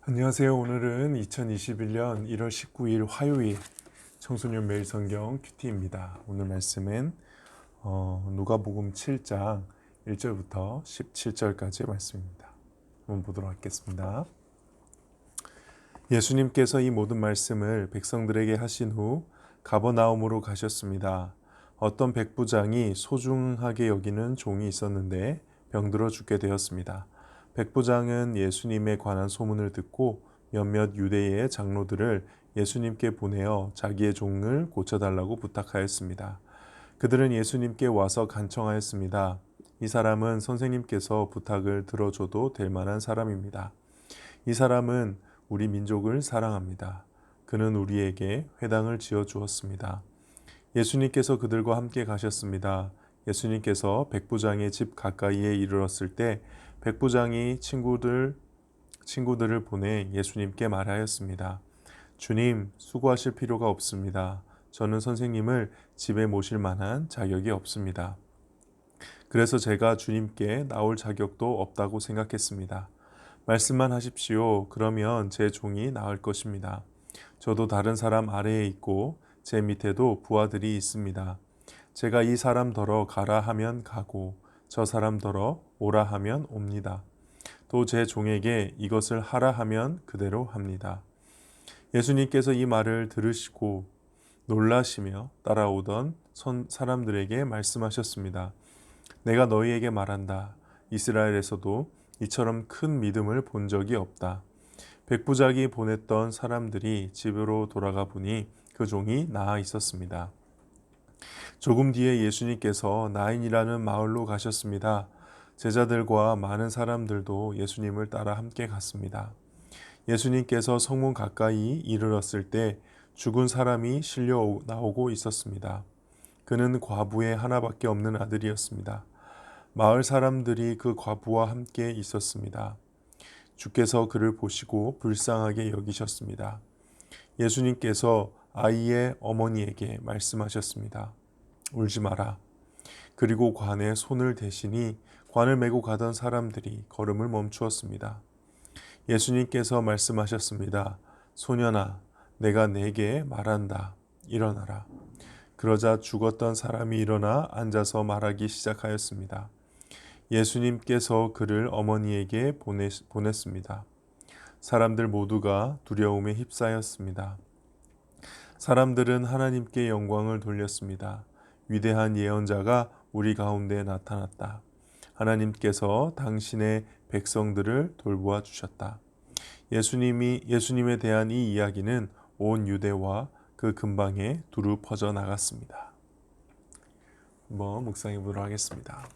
안녕하세요. 오늘은 2021년 1월 19일 화요일 청소년 매일 성경 큐티입니다. 오늘 말씀은 누가복음 7장 1절부터 17절까지의 말씀입니다. 한번 보도록 하겠습니다. 예수님께서 이 모든 말씀을 백성들에게 하신 후 가버나움으로 가셨습니다. 어떤 백부장이 소중하게 여기는 종이 있었는데 병들어 죽게 되었습니다. 백부장은 예수님에 관한 소문을 듣고 몇몇 유대의 장로들을 예수님께 보내어 자기의 종을 고쳐달라고 부탁하였습니다. 그들은 예수님께 와서 간청하였습니다. 이 사람은 선생님께서 부탁을 들어줘도 될 만한 사람입니다. 이 사람은 우리 민족을 사랑합니다. 그는 우리에게 회당을 지어 주었습니다. 예수님께서 그들과 함께 가셨습니다. 예수님께서 백부장의 집 가까이에 이르렀을 때 백부장이 친구들을 보내 예수님께 말하였습니다. 주님, 수고하실 필요가 없습니다. 저는 선생님을 집에 모실 만한 자격이 없습니다. 그래서 제가 주님께 나올 자격도 없다고 생각했습니다. 말씀만 하십시오. 그러면 제 종이 나을 것입니다. 저도 다른 사람 아래에 있고 제 밑에도 부하들이 있습니다. 제가 이 사람더러 가라 하면 가고 저 사람더러 오라 하면 옵니다. 또 제 종에게 이것을 하라 하면 그대로 합니다. 예수님께서 이 말을 들으시고 놀라시며 따라오던 사람들에게 말씀하셨습니다. 내가 너희에게 말한다. 이스라엘에서도 이처럼 큰 믿음을 본 적이 없다. 백부장이 보냈던 사람들이 집으로 돌아가 보니 그 종이 나아 있었습니다. 조금 뒤에 예수님께서 나인이라는 마을로 가셨습니다. 제자들과 많은 사람들도 예수님을 따라 함께 갔습니다. 예수님께서 성문 가까이 이르렀을 때 죽은 사람이 실려 나오고 있었습니다. 그는 과부의 하나밖에 없는 아들이었습니다. 마을 사람들이 그 과부와 함께 있었습니다. 주께서 그를 보시고 불쌍하게 여기셨습니다. 예수님께서 아이의 어머니에게 말씀하셨습니다. 울지 마라. 그리고 관에 손을 대시니 관을 메고 가던 사람들이 걸음을 멈추었습니다. 예수님께서 말씀하셨습니다. 소년아, 내가 네게 말한다. 일어나라. 그러자 죽었던 사람이 일어나 앉아서 말하기 시작하였습니다. 예수님께서 그를 어머니에게 보냈습니다. 사람들 모두가 두려움에 휩싸였습니다. 사람들은 하나님께 영광을 돌렸습니다. 위대한 예언자가 우리 가운데 나타났다. 하나님께서 당신의 백성들을 돌보아 주셨다. 예수님에 대한 이 이야기는 온 유대와 그 근방에 두루 퍼져 나갔습니다. 한번 묵상해 보도록 하겠습니다.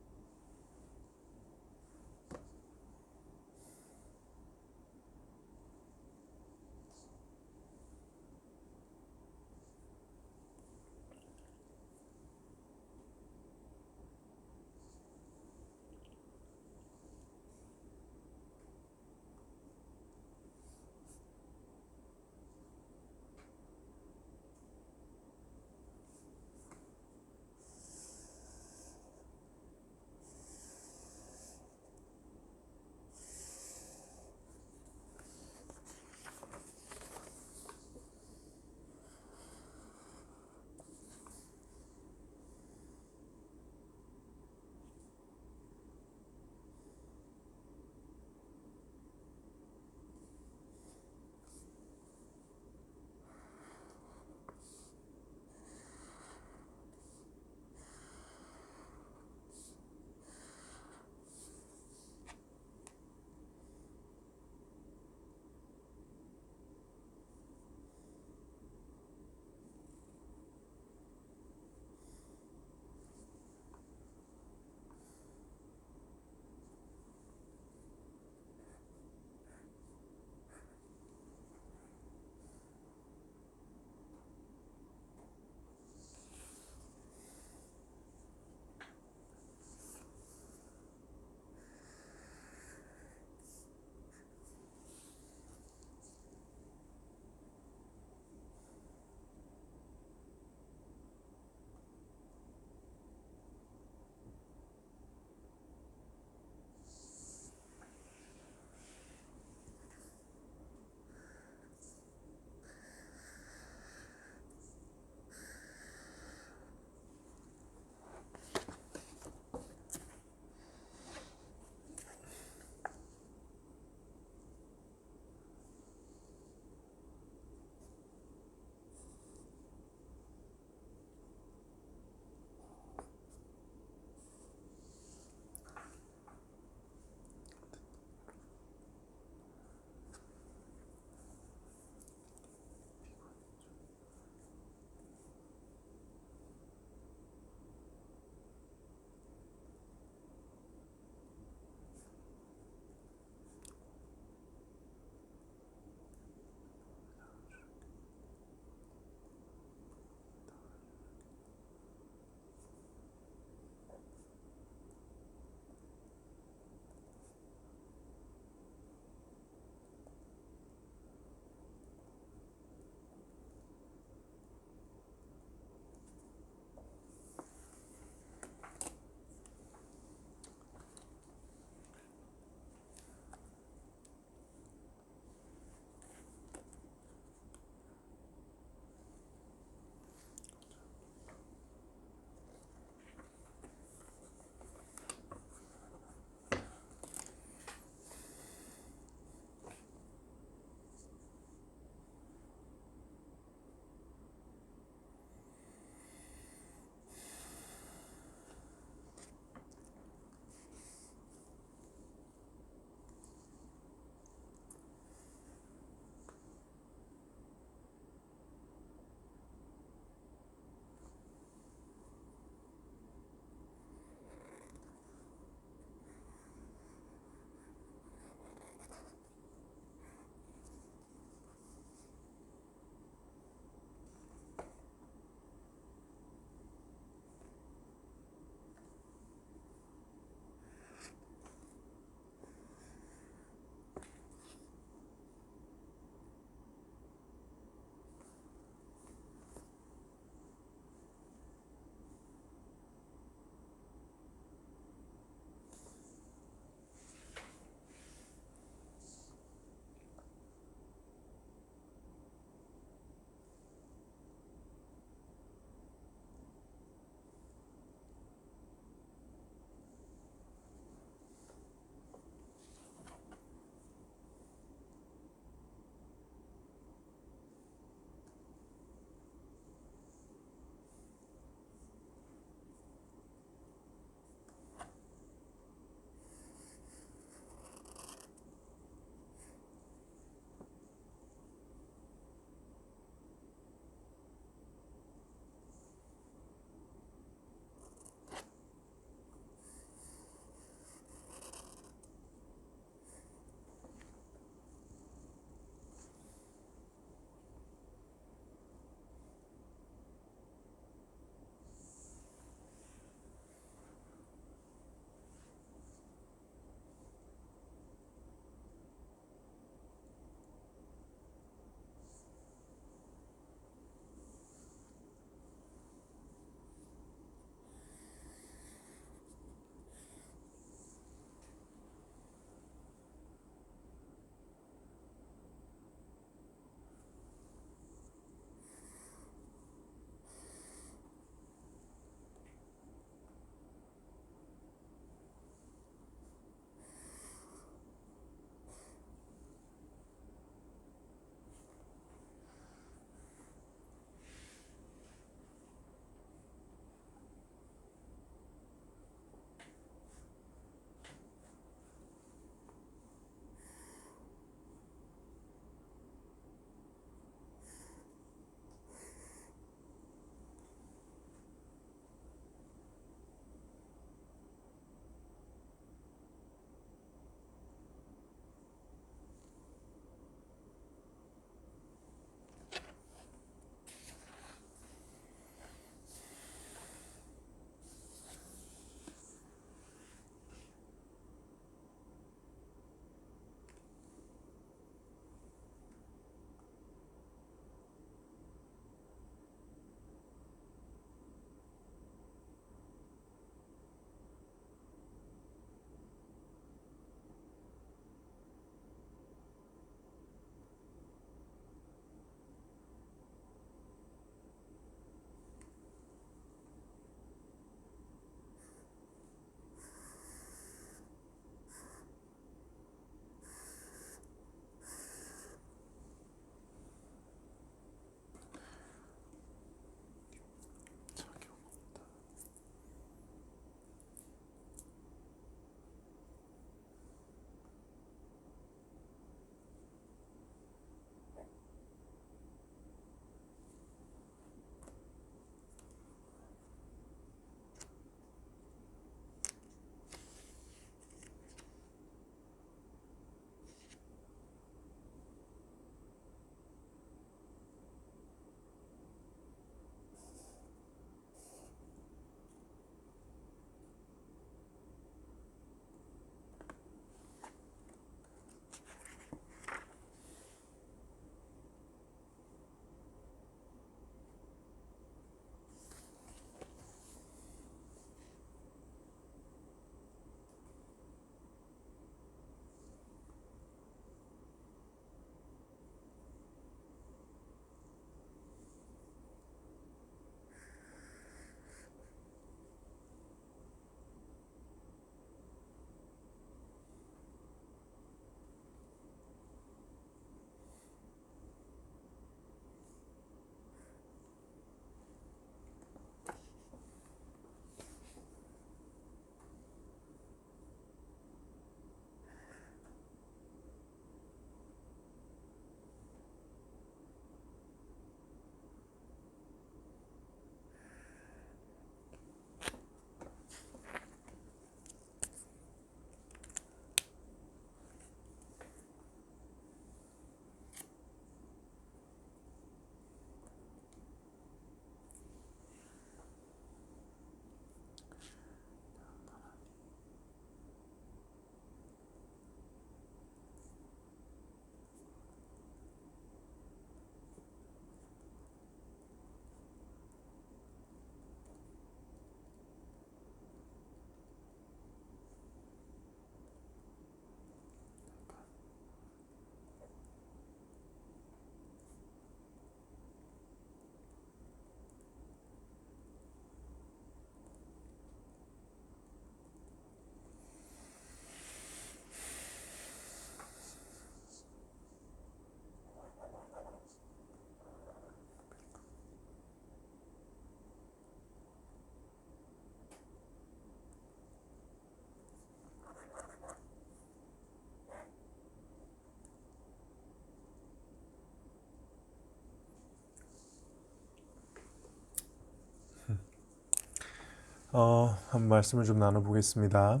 한 말씀을 좀 나눠보겠습니다.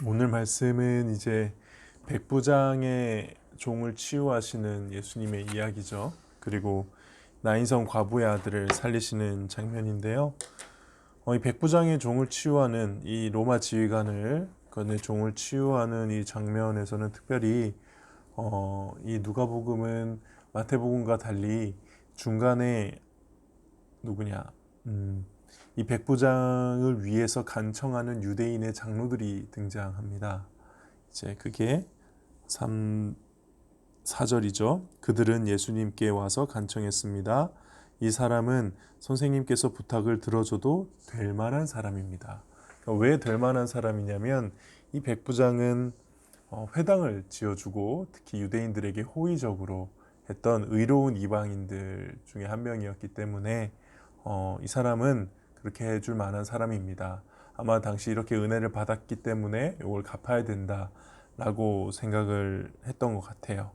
오늘 말씀은 이제 백부장의 종을 치유하시는 예수님의 이야기죠. 그리고 나인성 과부의 아들을 살리시는 장면인데요. 이 백부장의 종을 치유하는 이 로마 지휘관을 그의 종을 치유하는 이 장면에서는 특별히 이 누가복음은 마태복음과 달리 중간에 누구냐 이 백부장을 위해서 간청하는 유대인의 장로들이 등장합니다. 이제 그게 4절이죠. 그들은 예수님께 와서 간청했습니다. 이 사람은 선생님께서 부탁을 들어줘도 될 만한 사람입니다. 그러니까 왜 될 만한 사람이냐면 이 백부장은 회당을 지어주고 특히 유대인들에게 호의적으로 했던 의로운 이방인들 중에 한 명이었기 때문에 이 사람은 그렇게 해줄 만한 사람입니다. 아마 당시 이렇게 은혜를 받았기 때문에 이걸 갚아야 된다라고 생각을 했던 것 같아요.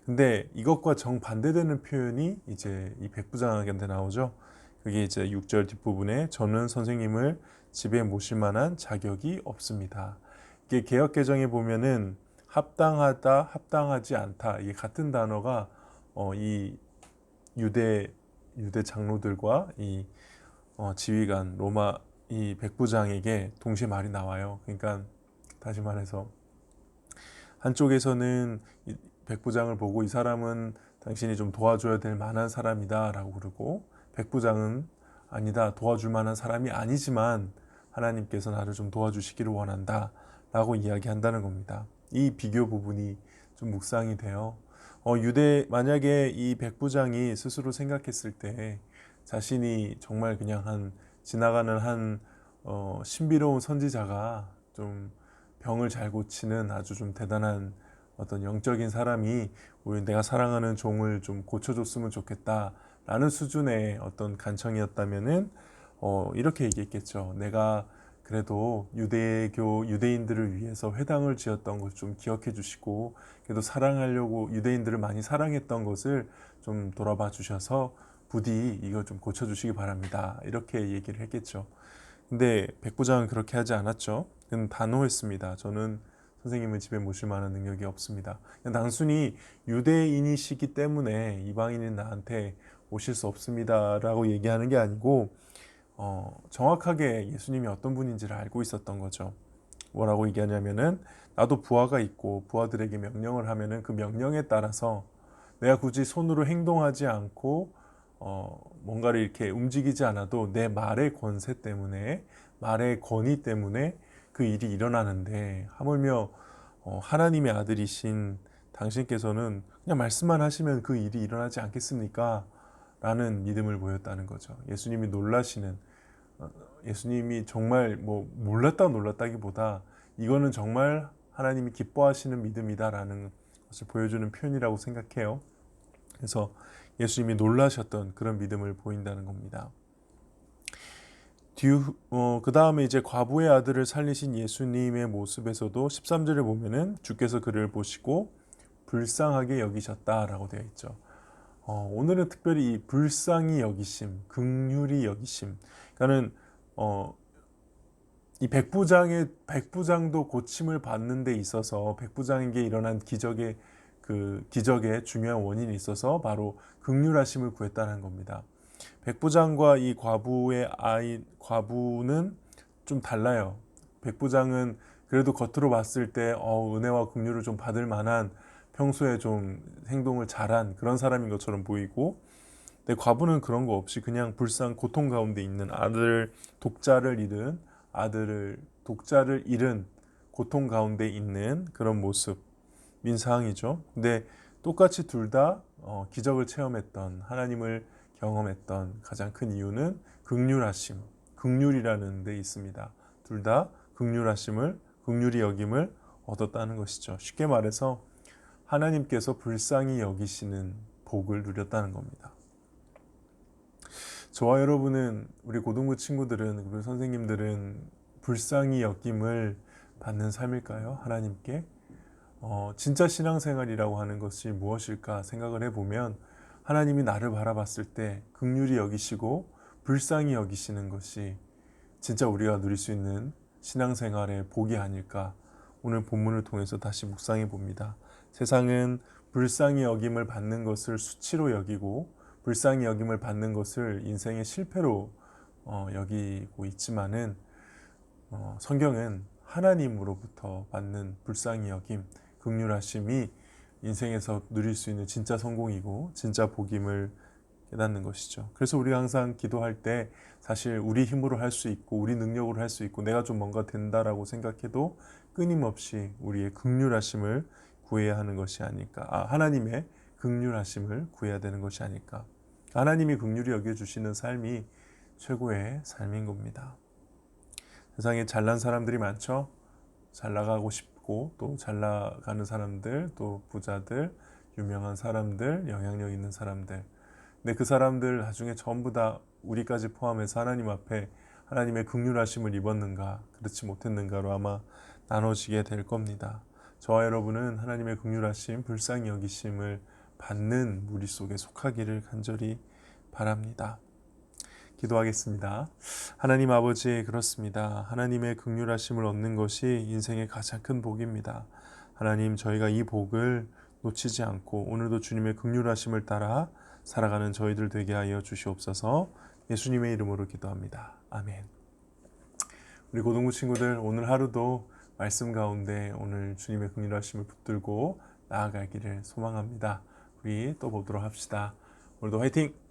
근데 이것과 정반대되는 표현이 이제 이 백부장에게 나오죠. 그게 이제 6절 뒷부분에 저는 선생님을 집에 모실 만한 자격이 없습니다. 이게 개역 개정에 보면은 합당하다, 합당하지 않다 이게 같은 단어가 이 유대 장로들과 이 지휘관 로마 이 백부장에게 동시에 말이 나와요. 그러니까 다시 말해서 한쪽에서는 이 백부장을 보고 이 사람은 당신이 좀 도와줘야 될 만한 사람이다 라고 그러고 백부장은 아니다 도와줄 만한 사람이 아니지만 하나님께서 나를 좀 도와주시기를 원한다 라고 이야기한다는 겁니다. 이 비교 부분이 좀 묵상이 돼요. 만약에 이 백부장이 스스로 생각했을 때 자신이 정말 그냥 지나가는 신비로운 선지자가 좀 병을 잘 고치는 아주 좀 대단한 어떤 영적인 사람이 우리 내가 사랑하는 종을 좀 고쳐줬으면 좋겠다라는 수준의 어떤 간청이었다면은 이렇게 얘기했겠죠. 내가 그래도 유대인들을 위해서 회당을 지었던 것 좀 기억해 주시고 그래도 사랑하려고 유대인들을 많이 사랑했던 것을 좀 돌아봐 주셔서 부디 이걸 좀 고쳐주시기 바랍니다. 이렇게 얘기를 했겠죠. 근데 백부장은 그렇게 하지 않았죠. 그는 단호했습니다. 저는 선생님을 집에 모실 만한 능력이 없습니다. 그냥 단순히 유대인이시기 때문에 이방인인 나한테 오실 수 없습니다라고 얘기하는 게 아니고 정확하게 예수님이 어떤 분인지를 알고 있었던 거죠. 뭐라고 얘기하냐면은 나도 부하가 있고 부하들에게 명령을 하면은 그 명령에 따라서 내가 굳이 손으로 행동하지 않고 뭔가를 이렇게 움직이지 않아도 내 말의 권세 때문에 말의 권위 때문에 그 일이 일어나는데 하물며 하나님의 아들이신 당신께서는 그냥 말씀만 하시면 그 일이 일어나지 않겠습니까? 라는 믿음을 보였다는 거죠. 예수님이 정말 뭐 놀랐다기보다 이거는 정말 하나님이 기뻐하시는 믿음이다라는 것을 보여주는 표현이라고 생각해요. 그래서 예수님이 놀라셨던 그런 믿음을 보인다는 겁니다. 그 다음에 이제 과부의 아들을 살리신 예수님의 모습에서도 13절에 보면은 주께서 그를 보시고 불쌍하게 여기셨다라고 되어 있죠. 오늘은 특별히 이 불쌍히 여기심, 긍휼히 여기심. 그러니까는 이 백부장도 고침을 받는 데 있어서 백부장에게 일어난 기적의 중요한 원인이 있어서 바로 긍휼하심을 구했다는 겁니다. 백부장과 이 과부는 좀 달라요. 백부장은 그래도 겉으로 봤을 때 은혜와 긍휼을 좀 받을 만한 평소에 좀 행동을 잘한 그런 사람인 것처럼 보이고, 근데 과부는 그런 거 없이 그냥 고통 가운데 있는 독자를 잃은 고통 가운데 있는 그런 모습 민상이죠. 근데 똑같이 둘 다 기적을 체험했던 하나님을 경험했던 가장 큰 이유는 긍휼이라는 데 있습니다. 둘 다 긍휼히 여김을 얻었다는 것이죠. 쉽게 말해서 하나님께서 불쌍히 여기시는 복을 누렸다는 겁니다. 저와 여러분은 우리 고등부 친구들은 우리 선생님들은 불쌍히 여김을 받는 삶일까요? 하나님께 진짜 신앙생활이라고 하는 것이 무엇일까 생각을 해보면 하나님이 나를 바라봤을 때 긍휼히 여기시고 불쌍히 여기시는 것이 진짜 우리가 누릴 수 있는 신앙생활의 복이 아닐까 오늘 본문을 통해서 다시 묵상해 봅니다. 세상은 불쌍히 여김을 받는 것을 수치로 여기고 불쌍히 여김을 받는 것을 인생의 실패로 여기고 있지만은 성경은 하나님으로부터 받는 불쌍히 여김, 긍휼하심이 인생에서 누릴 수 있는 진짜 성공이고 진짜 복임을 깨닫는 것이죠. 그래서 우리가 항상 기도할 때 사실 우리 힘으로 할 수 있고 우리 능력으로 할 수 있고 내가 좀 뭔가 된다라고 생각해도 끊임없이 우리의 긍휼하심을 구해야 하는 것이 아닐까. 하나님의 긍휼하심을 구해야 되는 것이 아닐까. 하나님이 긍휼히 여겨주시는 삶이 최고의 삶인 겁니다. 세상에 잘난 사람들이 많죠. 잘 나가고 싶고 또 잘 나가는 사람들, 또 부자들, 유명한 사람들, 영향력 있는 사람들. 근데 그 사람들 나중에 전부 다 우리까지 포함해서 하나님 앞에 하나님의 긍휼하심을 입었는가, 그렇지 못했는가로 아마 나눠지게 될 겁니다. 저와 여러분은 하나님의 긍휼하심, 불쌍히 여기심을 받는 무리 속에 속하기를 간절히 바랍니다. 기도하겠습니다. 하나님 아버지, 그렇습니다. 하나님의 긍휼하심을 얻는 것이 인생의 가장 큰 복입니다. 하나님, 저희가 이 복을 놓치지 않고 오늘도 주님의 긍휼하심을 따라 살아가는 저희들 되게 하여 주시옵소서. 예수님의 이름으로 기도합니다. 아멘. 우리 고등부 친구들, 오늘 하루도 말씀 가운데 오늘 주님의 긍휼하심을 붙들고 나아가기를 소망합니다. 우리 또 보도록 합시다. 오늘도 화이팅!